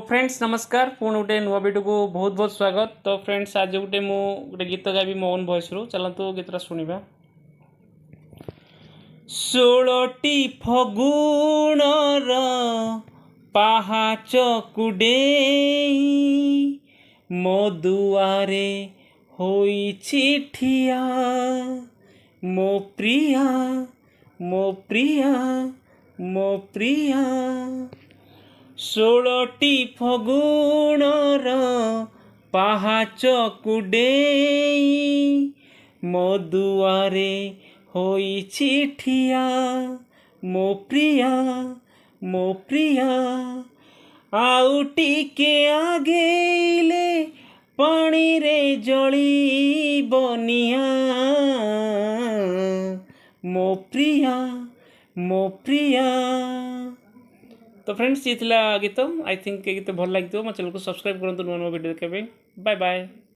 Friends नमस्कार पुणी गोटे नुआ वीडियो को बहुत बहुत स्वागत। तो फ्रेंड्स आज गोटे गोटे गीत गाबी मो ओन वॉइस रू चलतु गीतटा शुणा। 16टी फगुणर पाहाच कुडेई मो दुआरे होइछि ठिया मो प्रिया मो प्रिया मो प्रिया। 16टी फगुणर पाहाच कुडेई मो दुआरे होइछि ठिया मो प्रिया मो प्रिया। आउ टिके आगेले पानी रे जली बनिया मो प्रिया मो प्रिया। तो फ्रेंड्स ये गीत आई थिंक गीत भल लगे मो चैनल को सब्सक्राइब करूँ नुआ नुआ वीडियो देखा। Bye bye.